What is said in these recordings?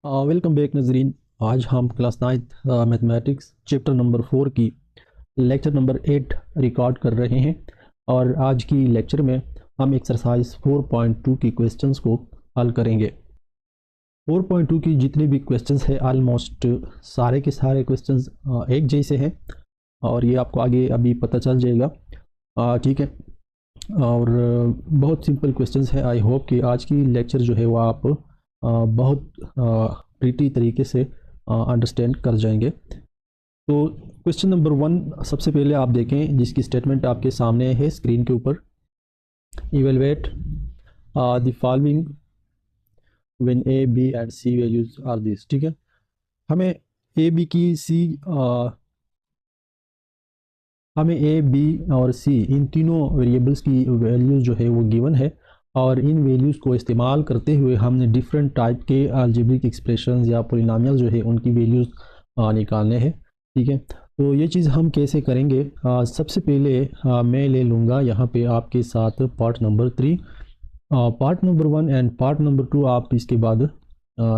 Welcome back नजरीन। आज हम class 9 mathematics chapter number 4 की लेक्चर नंबर 8 रिकॉर्ड कर रहे हैं। और आज की लेक्चर में हम एक्सरसाइज 4.2 की क्वेश्चंस को हल करेंगे। 4.2 की जितने भी क्वेश्चंस है ऑलमोस्ट सारे के सारे क्वेश्चंस एक जैसे हैं और ये आपको आगे अभी पता चल जाएगा। ठीक है। और बहुत सिंपल क्वेश्चंस है। आई होप कि आज की लेक्चर जो है वो आप बहुत प्रीटी तरीके से अंडरस्टैंड कर जाएंगे। तो क्वेश्चन नंबर 1 सबसे पहले आप देखें, जिसकी स्टेटमेंट आपके सामने है स्क्रीन के ऊपर। Evaluate the following when A B and C values are this. ठीक है, हमें ए बी की सी हमें ए बी और सी इन तीनों वेरिएबल्स की वैल्यूज़ जो है वो गिवन है और इन वैल्यूज़ को इस्तेमाल करते हुए हमने डिफरेंट टाइप के अलजेब्रिक एक्सप्रेशंस या पोलिनोमियल जो है उनकी वैल्यूज़ निकालने हैं। ठीक है, तो ये चीज़ हम कैसे करेंगे? सबसे पहले मैं ले लूँगा यहाँ पे आपके साथ part number 3। Part number 1 and part number 2 आप इसके बाद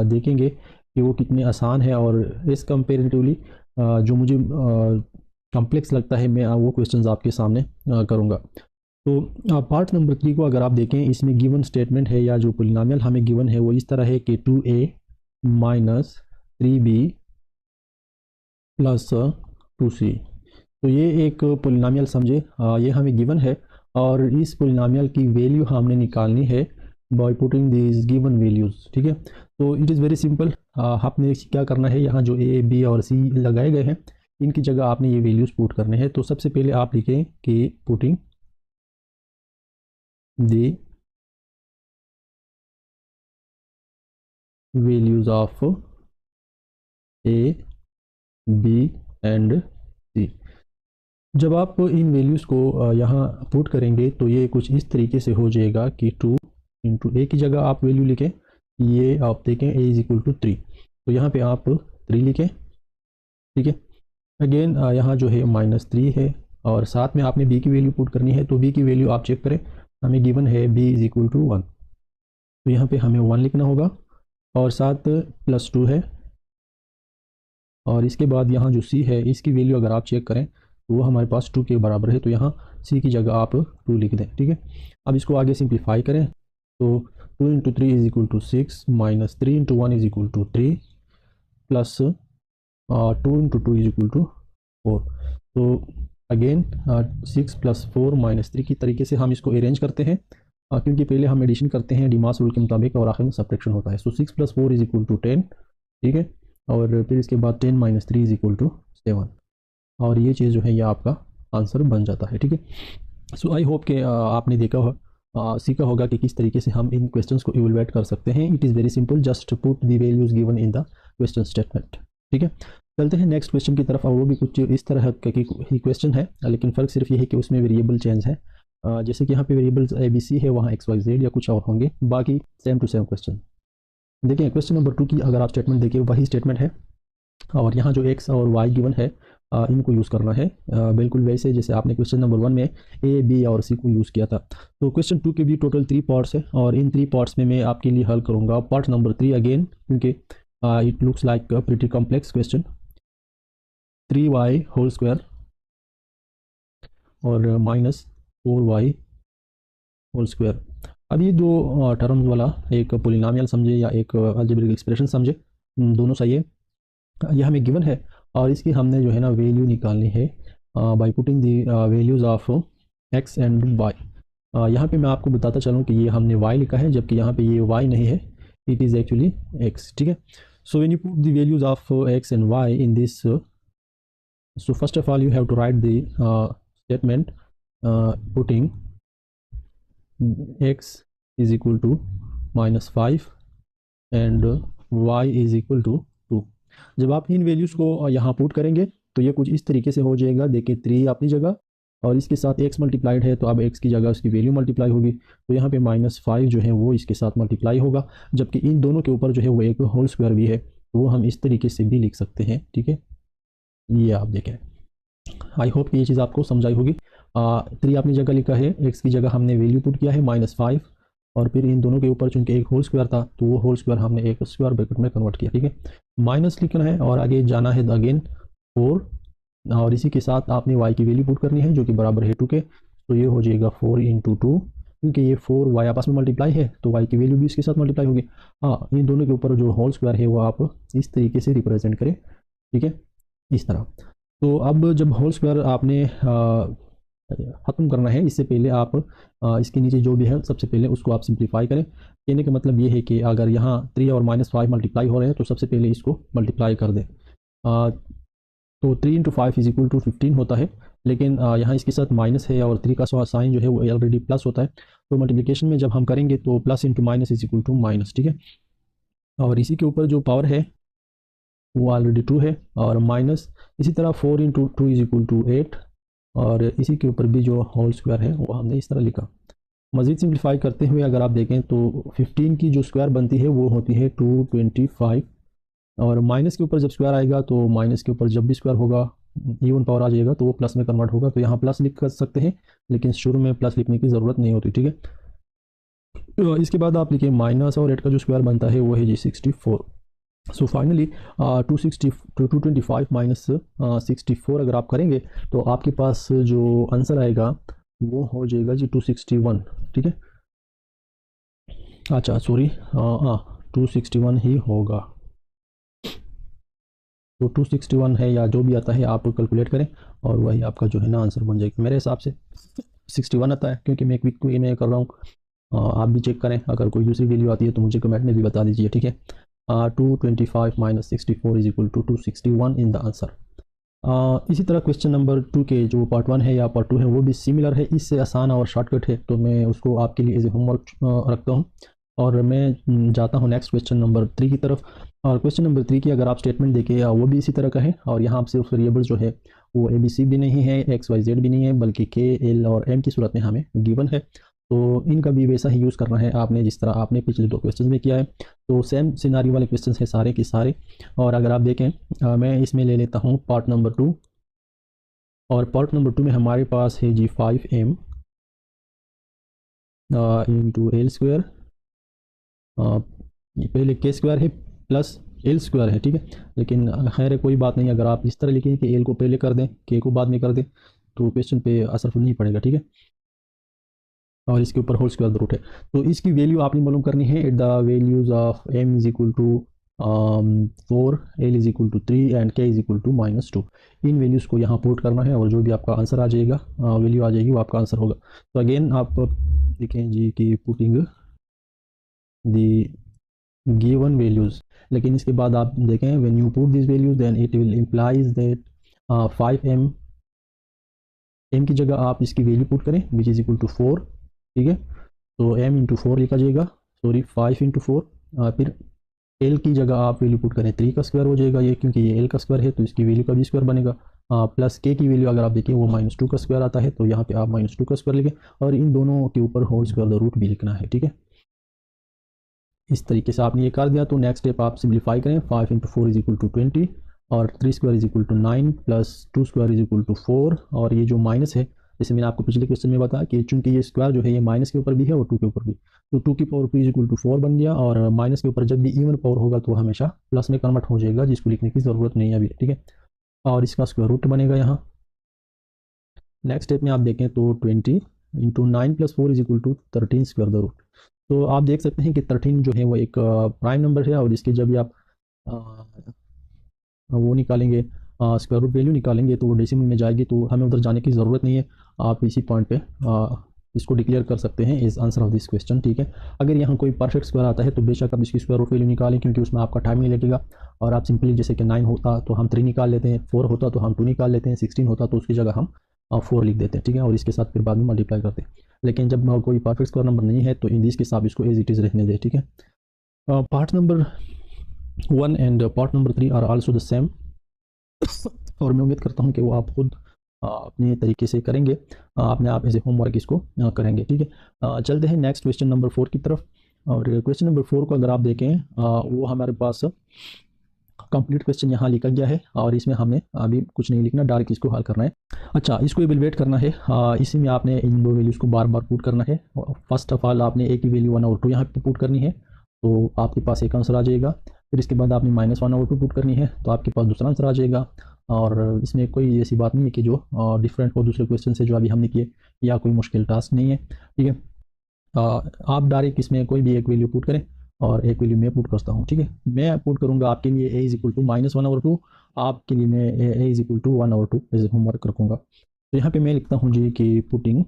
देखेंगे कि वो कितने आसान है और इस कंपेरेटिवली जो मुझे कॉम्प्लेक्स लगता है मैं वो क्वेश्चंस आपके सामने करूँगा। तो पार्ट नंबर 3 को अगर आप देखें, इसमें गिवन स्टेटमेंट है या जो पोलिनोमियल हमें गिवन है वो इस तरह है कि 2a minus 3b plus 2c। तो ये एक पोलिनोमियल समझे, ये हमें गिवन है और इस पोलिनोमियल की वैल्यू हमने निकालनी है by putting this given values. ठीक है, तो इट इज़ वेरी सिंपल। आपने क्या करना है, यहाँ जो ए बी और सी लगाए गए हैं इनकी जगह आपने ये वैल्यूज़ पुट करने हैं। तो सबसे पहले आप लिखें कि putting the values of A B and C. जब आप इन वैल्यूज़ को यहाँ पुट करेंगे तो ये कुछ इस तरीके से हो जाएगा कि 2 इंटू ए की जगह आप वैल्यू लिखें, ये आप देखें ए इज इक्वल टू 3, तो यहाँ पे आप 3 लिखें। ठीक है, अगेन यहाँ जो है -3 है और साथ में आपने बी की वैल्यू पुट करनी है। तो बी की वैल्यू आप चेक करें, हमें गिवन है बी इज इक्वल टू 1, तो यहाँ पे हमें 1 लिखना होगा और साथ +2 है और इसके बाद यहाँ जो सी है इसकी वैल्यू अगर आप चेक करें तो वो हमारे पास 2 के बराबर है, तो यहाँ सी की जगह आप 2 लिख दें। ठीक है, अब इसको आगे सिंप्लीफाई करें तो 2 into 3 is equal to 6 minus 3 into 1 is equal to 3 plus 2 into 2 is equal to 4। तो अगेन 6 प्लस 4 माइनस 3 की तरीके से हम इसको अरेंज करते हैं, क्योंकि पहले हम एडिशन करते हैं डिमास रूल के मुताबिक और आखिर में सब्ट्रैक्शन होता है। सो 6 प्लस 4 इज इक्वल टू 10। ठीक है, और फिर इसके बाद 10 माइनस 3 इज इक्वल टू 7 और ये चीज़ जो है ये आपका आंसर बन जाता है। ठीक है, सो आई होप कि आपने देखा हो सीखा होगा कि किस तरीके से हम इन क्वेश्चंस को इवेलुएट कर सकते हैं। It is very simple, just put the values given in the question statement. ठीक है, चलते हैं नेक्स्ट क्वेश्चन की तरफ और वो भी कुछ इस तरह के ही क्वेश्चन है, लेकिन फ़र्क सिर्फ ये है कि उसमें वेरिएबल चेंज है। जैसे कि यहाँ पे वेरिएबल्स ए बी सी है, वहाँ एक्स वाई जेड या कुछ और होंगे, बाकी सेम टू सेम क्वेश्चन। देखिए क्वेश्चन नंबर 2 की अगर आप स्टेटमेंट देखिए वही स्टेटमेंट है और यहाँ जो एक्स और वाई गिवन है इनको यूज़ करना है बिल्कुल वैसे जैसे आपने क्वेश्चन नंबर 1 में ए बी और सी को यूज़ किया था। तो क्वेश्चन 2 के भी टोटल 3 पार्ट्स है और इन 3 पार्ट्स में मैं आपके लिए हल करूँगा पार्ट नंबर 3 अगेन, क्योंकि it looks like pretty complex question. 3y whole square और -4y होल स्क्वायर। अब ये दो टर्म्स वाला एक पोलिनोमियल समझे या एक अलजेब्रिक एक्सप्रेशन समझे, दोनों सही है। यह हमें गिवन है और इसकी हमने जो है ना वैल्यू निकालनी है by putting the values of X and Y. यहाँ पे मैं आपको बताता चलूँ कि ये हमने y लिखा है जबकि यहाँ पे ये y नहीं है, इट इज़ एक्चुअली x। ठीक है, so when you put the values of x and y in this, so first of all you have to write the statement putting x is equal to -5 and y is equal to 2। जब आप इन values को यहाँ put करेंगे तो ये कुछ इस तरीके से हो जाएगा। देखिए 3 अपनी जगह और इसके साथ x मल्टीप्लाइड है तो अब x की जगह उसकी वैल्यू मल्टीप्लाई होगी, तो यहाँ पे -5 जो है वो इसके साथ मल्टीप्लाई होगा, जबकि इन दोनों के ऊपर जो है वो एक होल स्क्वायर भी है, तो वो हम इस तरीके से भी लिख सकते हैं। ठीक है, ये आप देखें, आई होप ये चीज़ आपको समझाई होगी। 3 अपनी जगह लिखा है, एक्स की जगह हमने वैल्यू पुट किया है -5 और फिर इन दोनों के ऊपर चूंकि एक होल स्क्वायर था तो वो होल स्क्वायर हमने एक स्क्वायर ब्रैकेट में कन्वर्ट किया, ठीक है। माइनस लिखना है और आगे जाना है अगेन 4, और इसी के साथ आपने y की वैल्यू पुट करनी है जो कि बराबर है 2 के। तो ये हो जाएगा 4 इंटू 2, क्योंकि ये 4 y आपस में मल्टीप्लाई है तो y की वैल्यू भी इसके साथ मल्टीप्लाई होगी। हाँ, इन दोनों के ऊपर जो होल स्क्वायर है वो आप इस तरीके से रिप्रेजेंट करें, ठीक है, इस तरह। तो अब जब होल स्क्वायर आपने ख़त्म करना है, इससे पहले आप इसके नीचे जो भी है सबसे पहले उसको आप सिंप्लीफाई करें। कहने का मतलब ये है कि अगर यहाँ 3 और -5 मल्टीप्लाई हो रहे हैं तो सबसे पहले इसको मल्टीप्लाई कर दें। तो 3 इंटू 5 इज इक्वल टू 15 होता है, लेकिन यहाँ इसके साथ माइनस है और 3 का साइन जो है वो ऑलरेडी प्लस होता है। तो मल्टीप्लिकेशन में जब हम करेंगे तो plus into minus is equal to minus, ठीक है। और इसी के ऊपर जो पावर है वो ऑलरेडी 2 है, और माइनस इसी तरह 4 इंटू 2 इज इक्वल टू 8, और इसी के ऊपर भी जो होल स्क्वायर है वो हमने इस तरह लिखा। मज़ीद सिंप्लीफाई करते हुए अगर आप देखें तो 15 की जो स्क्वायर बनती है वो होती है 225, और माइनस के ऊपर जब स्क्वायर आएगा तो माइनस के ऊपर जब भी स्क्वायर होगा इवन पावर आ जाएगा तो वो प्लस में कन्वर्ट होगा। तो यहाँ प्लस लिख कर सकते हैं, लेकिन शुरू में प्लस लिखने की ज़रूरत नहीं होती, ठीक है। तो इसके बाद आप लिखिए माइनस और 8 का जो स्क्वायर बनता है वो है जी 64। सो फाइनली 225 माइनस 64 अगर आप करेंगे तो आपके पास जो आंसर आएगा वो हो जाएगा जी 261, ठीक है। अच्छा सॉरी, 261 ही होगा। तो 261 है या जो भी आता है आप कैलकुलेट करें और वही आपका जो है ना आंसर बन जाएगा। मेरे हिसाब से 61 आता है, क्योंकि मैं क्विक वे में कर रहा हूँ। आप भी चेक करें, अगर कोई दूसरी वैल्यू आती है तो मुझे कमेंट में भी बता दीजिए, ठीक है। 225 minus 64 is equal to 261 in the answer. इसी तरह क्वेश्चन नंबर 2 के जो पार्ट 1 है या पार्ट 2 है वो भी सिमिलर है, इससे आसान और शॉर्टकट है, तो मैं उसको आपके लिए एज ए होमवर्क रखता हूँ। और मैं जाता हूँ नेक्स्ट क्वेश्चन नंबर 3 की तरफ। और क्वेश्चन नंबर 3 की अगर आप स्टेटमेंट देखें वो भी इसी तरह का है, और यहाँ सिर्फ वेरिएबल जो है वो ABC भी नहीं है, XYZ भी नहीं है, बल्कि K, L और M की सूरत में हमें गिवन है। तो इनका भी वैसा ही यूज़ करना है आपने जिस तरह आपने पिछले 2 क्वेश्चन में किया है। तो सेम सिनारी वाले क्वेश्चन है सारे के सारे। और अगर आप देखें मैं इसमें ले लेता हूँ पार्ट नंबर 2, और पार्ट नंबर 2 में हमारे पास है जी 5m इंटू एल स्क्वायर, पहले के स्क्वायर है प्लस एल स्क्वायर है, ठीक है। लेकिन खैर कोई बात नहीं, अगर आप इस तरह लिखें कि एल को पहले कर दें के को बाद में कर दें तो क्वेश्चन पे असर नहीं पड़ेगा, ठीक है। और इसके ऊपर होल स्क्वायर रूट है, तो इसकी वैल्यू आपने मालूम करनी है। At the values of m is equal to 4, L is equal to 3 and K is equal to -2। इन वैल्यूज़ को यहाँ पुट करना है और जो भी आपका आंसर आ जाएगा, वैल्यू आ जाएगी, वो आपका आंसर होगा। तो अगेन आप लिखें जी कि पुटिंग दी गिवन वैल्यूज़, लेकिन इसके बाद आप देखें when you put this values then it will implies that 5m, m की जगह आप इसकी वैल्यू पुट करें विच इज़ इक्वल टू 4, ठीक है। तो m इंटू 4 लिखा जाएगा, सॉरी 5 इंटू 4। फिर l की जगह आप वैल्यू पुट करें 3 का स्क्वायर हो जाएगा ये, क्योंकि ये l का स्क्वायर है तो इसकी वैल्यू का भी स्क्वायर बनेगा। प्लस k की वैल्यू अगर आप देखें वो -2 का स्क्वायर आता है, तो यहाँ पे आप -2 का स्क्वायर लिखें, और इन दोनों के ऊपर होल स्क्वायर द रूट भी लिखना है, ठीक है। इस तरीके से आपने ये कर दिया तो नेक्स्ट स्टेप आप सिम्प्लीफाई करें। 5 इंटू 4 इज इक्वल टू 20, और 3 square is equal to 9 plus 2 square is equal to 4। और ये जो माइनस है, जैसे मैंने आपको पिछले क्वेश्चन में बताया कि चूंकि ये स्क्वायर जो है ये माइनस के ऊपर भी है और 2 के ऊपर भी, तो 2 की पावर 2 इज इक्वल टू 4 बन गया, और माइनस के ऊपर जब भी इवन पावर होगा तो हमेशा प्लस में कन्वर्ट हो जाएगा, जिसको लिखने की ज़रूरत नहीं है अभी, ठीक है। और इसका स्क्वायर रूट बनेगा यहाँ। नेक्स्ट स्टेप में आप देखें तो 20 into 9 plus 4 is equal to 13 square the root. तो आप देख सकते हैं कि 13 जो है वो एक प्राइम नंबर है, और इसके जब भी आप वो निकालेंगे, स्क्वायर रूट वैल्यू निकालेंगे तो वो डेसिमल में जाएगी, तो हमें उधर जाने की ज़रूरत नहीं है। आप इसी पॉइंट पे इसको डिक्लेयर कर सकते हैं इस आंसर ऑफ दिस क्वेश्चन, ठीक है। अगर यहाँ कोई परफेक्ट स्क्वायर आता है तो बेशक आप इसकी स्क्वायर रूट वैल्यू निकालें, क्योंकि उसमें आपका टाइम नहीं लगेगा। और आप सिंपली जैसे कि 9 होता तो हम 3 निकाल लेते हैं, 4 होता तो हम 2 निकाल लेते हैं, 16 होता तो उसकी जगह हम 4 लिख देते हैं, ठीक है। और इसके साथ फिर बाद में मल्टीप्लाई करते हैं। लेकिन जब कोई परफेक्ट स्क्वायर नंबर नहीं है तो इन दिस के साथ इसको एज इट इज़ रहने दें, ठीक है। Part number 1 and part number 3 are also the same, और मैं उम्मीद करता हूँ कि वो आप खुद अपने तरीके से करेंगे, अपने आप ऐसे होमवर्क इसको करेंगे, ठीक है। चलते हैं नेक्स्ट क्वेश्चन नंबर 4 की तरफ। और क्वेश्चन नंबर 4 को अगर आप देखें वो हमारे पास कंप्लीट क्वेश्चन यहाँ लिखा गया है और इसमें हमें अभी कुछ नहीं लिखना, डायरेक्ट इसको हल करना है। अच्छा, इसको इवेलुएट करना है। इसी में आपने इन दो वैल्यूज़ को बार बार पुट करना है। फर्स्ट ऑफ ऑल आपने ए की वैल्यू 1/2 यहाँ पे पुट करनी है, तो आपके पास एक आंसर आ जाएगा। फिर इसके बाद आपने -1/2 पुट करनी है, तो आपके पास दूसरा आंसर आ जाएगा। और इसमें कोई ऐसी बात नहीं है कि जो डिफरेंट हो दूसरे क्वेश्चन से जो अभी हमने किए, या कोई मुश्किल टास्क नहीं है, ठीक है। आप डायरेक्ट इसमें कोई भी एक वैल्यू पुट करें और एक वैल्यू मैं पुट करता हूँ, ठीक है। मैं पुट करूँगा आपके लिए a इज इक्वल टू -1/2, आपके लिए मैं a is equal to 1/2 as homework रखूँगा। तो यहाँ पे मैं लिखता हूँ जी कि putting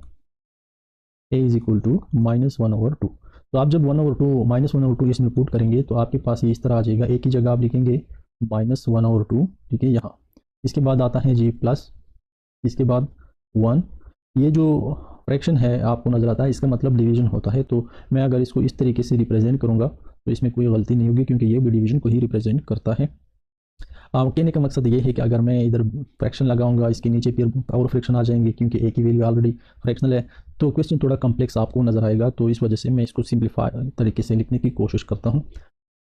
a is equal to -1/2। तो आप जब 1/2 -1/2 इसमें पुट करेंगे तो आपके पास ये इस तरह आ जाएगा। a की जगह आप लिखेंगे -1/2, ठीक है, यहाँ। इसके बाद आता है जी प्लस, इसके बाद 1। ये जो फ्रैक्शन है आपको नज़र आता है, इसका मतलब डिवीजन होता है। तो मैं अगर इसको इस तरीके से रिप्रेजेंट करूँगा तो इसमें कोई गलती नहीं होगी, क्योंकि ये भी डिवीजन को ही रिप्रेजेंट करता है। कहने का मकसद ये है कि अगर मैं इधर फ्रैक्शन लगाऊंगा, इसके नीचे फिर पावर फ्रैक्शन आ जाएंगे, क्योंकि ए की वैल्यू ऑलरेडी फ्रैक्शनल है, तो क्वेश्चन थोड़ा कम्प्लेक्स आपको नज़र आएगा। तो इस वजह से मैं इसको सिंप्लीफाई तरीके से लिखने की कोशिश करता हूँ।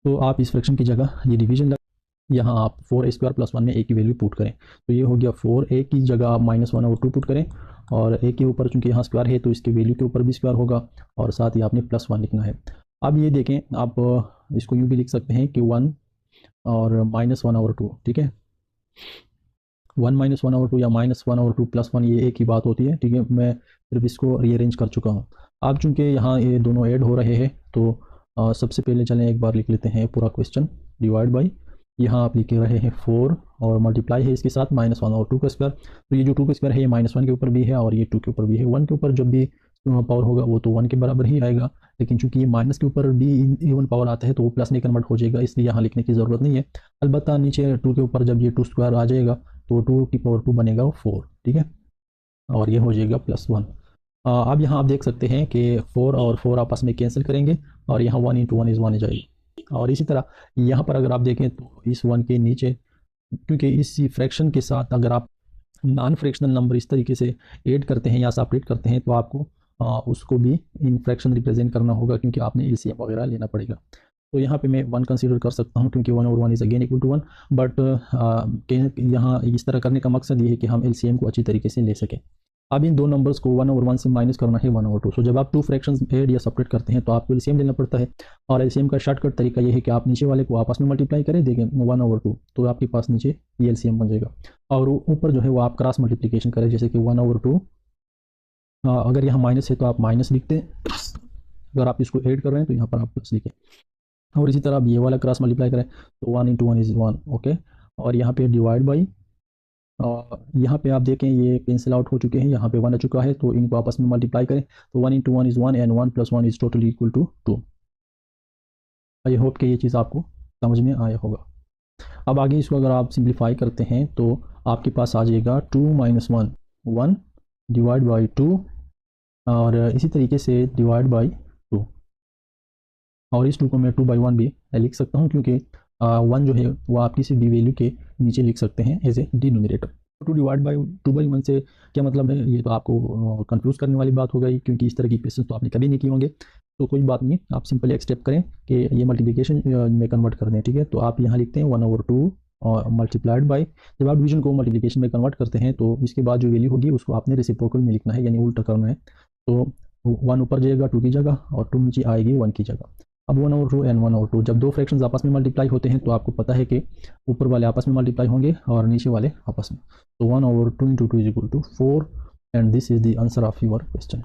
तो आप इस फ्रैक्शन की जगह ये डिवीजन यहाँ आप 4a² + 1 में a की वैल्यू पुट करें, तो ये हो गया 4a की जगह आप -1/2 पुट करें, और a के ऊपर चूंकि यहाँ स्क्वायर है तो इसके वैल्यू के ऊपर भी स्क्वायर होगा, और साथ ही आपने +1 लिखना है। अब ये देखें, आप इसको यूँ भी लिख सकते हैं कि 1 और -1/2, ठीक है। 1 -1/2 या -1/2 +1 ये एक ही बात होती है, ठीक है। मैं सिर्फ इसको रीअरेंज कर चुका हूँ। अब चूंकि यहाँ ये दोनों ऐड हो रहे हैं, तो सबसे पहले चलें एक बार लिख लेते हैं पूरा क्वेश्चन। डिवाइड बाई, यहाँ आप लिख रहे हैं 4 और मल्टीप्लाई है इसके साथ -1/2 का स्क्वायर। तो ये जो 2 का स्क्वायर है ये -1 के ऊपर भी है और ये 2 के ऊपर भी है। 1 के ऊपर जब भी पावर होगा वो तो 1 के बराबर ही आएगा, लेकिन चूंकि ये माइनस के ऊपर भी इवन पावर आता है तो वो प्लस में कन्वर्ट हो जाएगा, इसलिए यहाँ लिखने की ज़रूरत नहीं है। अलबत्ता नीचे 2 के ऊपर जब ये 2 स्क्वायर आ जाएगा तो 2 की पावर 2 बनेगा 4, ठीक है, और ये हो जाएगा +1। अब यहाँ आप देख सकते हैं कि 4 और 4 आपस में कैंसिल करेंगे और यहाँ 1 × 1 = 1 आ जाएगी। और इसी तरह यहाँ पर अगर आप देखें तो इस 1 के नीचे, क्योंकि इसी फ्रैक्शन के साथ अगर आप नॉन फ्रैक्शनल नंबर इस तरीके से ऐड करते हैं या सेपरेट करते हैं तो आपको उसको भी इन फ्रैक्शन रिप्रेजेंट करना होगा, क्योंकि आपने एलसीएम वगैरह लेना पड़ेगा। तो यहाँ पे मैं 1 कंसीडर कर सकता हूँ, क्योंकि 1 और 1 is again equal to 1। But यहाँ इस तरह करने का मकसद ये है कि हम एलसीएम को अच्छी तरीके से ले सकें। अब इन दो नंबर्स को 1 और 1 से माइनस करना है 1 और 2। सो जब आप 2 फ्रैक्शंस ऐड या सेपरेट करते हैं तो आपको एलसीएम लेना पड़ता है, और एलसीएम का शॉर्टकट तरीका ये है कि आप नीचे वाले को आपस में मल्टीप्लाई करें, देखें 1 और 2, तो आपके पास नीचे ये एलसीएम बन जाएगा। और ऊपर जो है वो आप क्रॉस मल्टीप्लिकेशन करें, जैसे कि 1 और 2, अगर यहाँ माइनस है तो आप माइनस लिखते हैं, अगर आप इसको ऐड कर रहे हैं तो यहाँ पर आप प्लस लिखें। और इसी तरह आप ये वाला क्रॉस मल्टीप्लाई करें तो 1 × 1 = 1, ओके। और यहाँ पे डिवाइड बाई, यहाँ पे आप देखें ये कैंसिल आउट हो चुके हैं, यहाँ पे 1 आ चुका है, तो इनको आपस में मल्टीप्लाई करें तो 1 × 1 = 1 and 1 + 1 is totally equal to 2। I hope कि ये चीज़ आपको समझ में आया होगा। अब आगे इसको अगर आप सिंप्लीफाई करते हैं तो आपके पास आ जाएगा 2 - 1 1 डिवाइड बाई 2, और इसी तरीके से डिवाइड बाई 2, और इस 2 को मैं 2/1 भी लिख सकता हूँ, क्योंकि 1 जो है वो आप किसी भी वैल्यू के नीचे लिख सकते हैं एज ए डिनोमिनेटर। 2/1 से क्या मतलब है, ये तो आपको कंफ्यूज करने वाली बात हो गई, क्योंकि इस तरह की क्वेश्चन तो आपने कभी नहीं किए होंगे। तो कोई बात नहीं, आप सिंपली एक स्टेप करें कि ये मल्टीप्लिकेशन में कन्वर्ट कर दें, ठीक है। तो आप यहाँ लिखते हैं 1/2 और मल्टीप्लाइड बाई, जब आप डिवीजन को मल्टीप्लिकेशन में कन्वर्ट करते हैं तो इसके बाद जो वैल्यू होगी उसको आपने रेसिप्रोकल में लिखना है, यानी उल्टा करना है। तो 1 ऊपर जाएगा 2 की जगह और 2 नीचे आएगी 1 की जगह। अब 1/2 एंड 1/2, जब दो फ्रैक्शंस आपस में मल्टीप्लाई होते हैं तो आपको पता है कि ऊपर वाले आपस में मल्टीप्लाई होंगे और नीचे वाले आपस में। तो 1/2 × 2 = 4, and this is the answer of your question.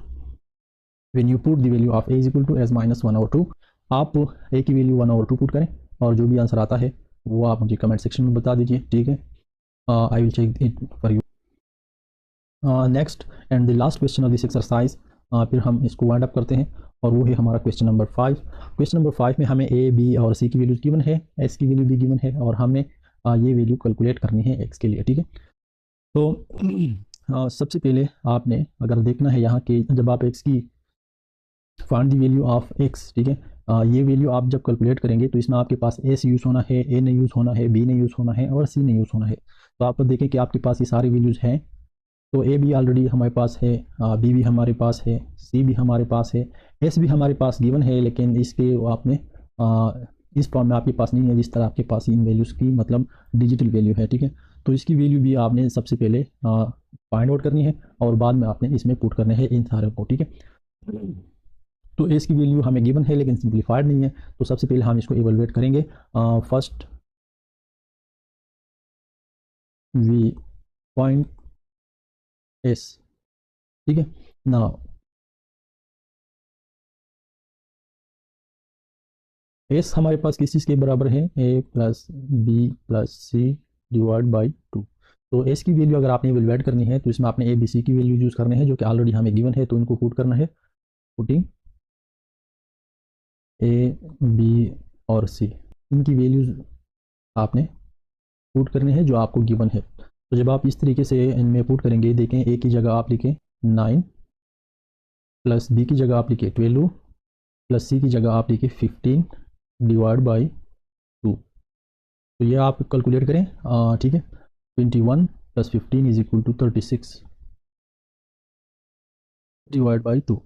When you put the value of a = as -1/2, आप a की वैल्यू 1/2 पुट करें और जो भी आंसर आता है वो आप मुझे कमेंट सेक्शन में बता दीजिए, ठीक है। I will check it for you. Next and the last question of this exercise, फिर हम इसको वाइंड अप करते हैं, और वो है हमारा क्वेश्चन नंबर 5। क्वेश्चन नंबर 5 में हमें a, b और c की वैल्यूज गिवन है, s की वैल्यू भी गिवन है, और हमें ये वैल्यू कैलकुलेट करनी है x के लिए, ठीक है। तो सबसे पहले आपने अगर देखना है यहाँ कि जब आप x की find the value of x, ठीक है, ये वैल्यू आप जब कैलकुलेट करेंगे तो इसमें आपके पास s यूज़ होना है, a ने यूज़ होना है, b ने यूज़ होना है और c ने यूज़ होना है। तो आप देखें कि आपके पास ये सारी वैल्यूज़ हैं, तो a भी ऑलरेडी हमारे पास है, b भी हमारे पास है, c भी हमारे पास है, s भी हमारे पास गिवन है, लेकिन इसके आपने इस फॉर्म में आपके पास नहीं है जिस तरह आपके पास इन वैल्यूज़ की मतलब डिजिटल वैल्यू है, ठीक है। तो इसकी वैल्यू भी आपने सबसे पहले फाइंड आउट करनी है और बाद में आपने इसमें पुट करने हैं इन सारे को, ठीक है। तो एस की वैल्यू हमें गिवन है लेकिन सिंप्लीफाइड नहीं है, तो सबसे पहले हम इसको इवेलुएट करेंगे। फर्स्ट वी पॉइंट एस, ठीक है ना। एस हमारे पास किस चीज़ के बराबर है, A plus B plus C divide by 2। तो एस की वैल्यू अगर आपने इवेलुएट करनी है तो इसमें आपने ए बी सी की वैल्यू यूज़ करने हैं जो कि ऑलरेडी हमें गिवन है, तो इनको पुट करना है। पुटिंग ए बी और सी, इनकी वैल्यूज आपने पुट करनी है जो आपको गिवन है। तो जब आप इस तरीके से इनमें पुट करेंगे, देखें ए की जगह आप लिखें 9 प्लस बी की जगह आप लिखें 12 प्लस सी की जगह आप लिखें 15 डिवाइड बाई 2। तो ये आप कैलकुलेट करें, ठीक है। 21 plus 15 is equal to 36 divide by 2।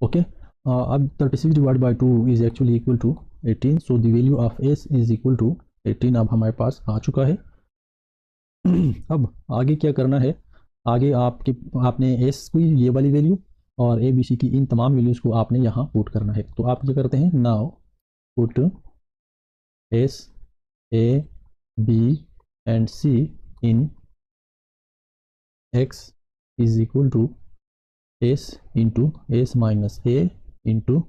Okay, अब 36 divide by 2 is actually equal to 18। So the value of S is equal to 18 अब हमारे पास आ चुका है। अब आगे क्या करना है, आगे आपने एस की ये वाली वैल्यू और ए बी सी की इन तमाम वैल्यूज़ को आपने यहाँ पुट करना है। तो आप क्या करते हैं, now put S A B and C in X is equal to S into S minus A into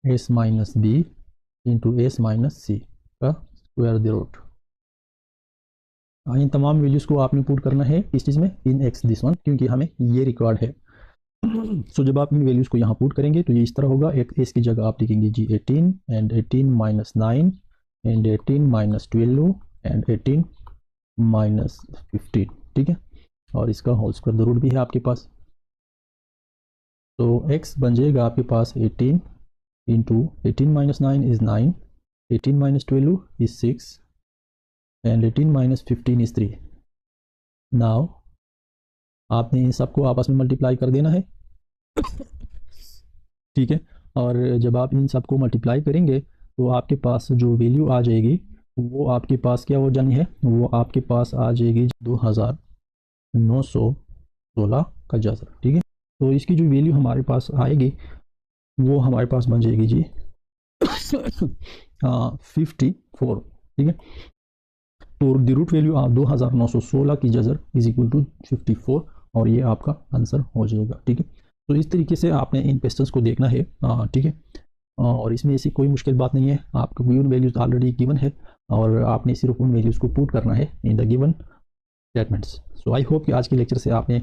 S minus B into S minus C का स्क्वायर द रूट। इन तमाम वैल्यूज़ को आपने पुट करना है इस चीज़ में, इन एक्स दिस वन, क्योंकि हमें ये रिक्वायर्ड है। सो जब आप इन वैल्यूज़ को यहाँ पुट करेंगे तो ये इस तरह होगा, एक एस की जगह आप लिखेंगे जी 18 and 18 minus 9 and 18 minus 12 and 18 minus 15, ठीक है। और इसका होल स्क्वायर द रूट भी है आपके पास। तो x बन जाएगा आपके पास 18 into 18 minus 9 is 9, 18 minus 12 is 6 and 18 minus 15 is 3। Now आपने इन सबको आपस में मल्टीप्लाई कर देना है, ठीक है। और जब आप इन सबको मल्टीप्लाई करेंगे तो आपके पास जो वैल्यू आ जाएगी वो आपके पास क्या हो जानी है, वो आपके पास आ जाएगी 2916 का जज़र, ठीक है। तो इसकी जो वैल्यू हमारे पास आएगी वो हमारे पास बन जाएगी जी 54, ठीक है। तो द रूट वैल्यू 2916 की जज़र इज इक्वल टू 54 और ये आपका आंसर हो जाएगा, ठीक है। तो इस तरीके से आपने इन क्वेश्चंस को देखना है, ठीक है। और इसमें ऐसी कोई मुश्किल बात नहीं है, आपको गिवन वैल्यूज ऑलरेडी गिवन है और आपने सिर्फ उन वैल्यूज़ को पुट करना है in the given statements. So I hope कि आज के लेक्चर से आपने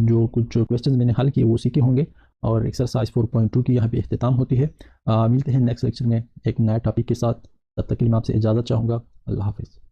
जो कुछ क्वेश्चंस मैंने हल किए वो सीखे होंगे और एक्सरसाइज 4.2 की यहाँ पे इख्तिताम होती है। मिलते हैं नेक्स्ट लेक्चर में एक नया टॉपिक के साथ, तब तक के लिए मैं आपसे इजाज़त चाहूँगा। अल्लाह हाफिज़।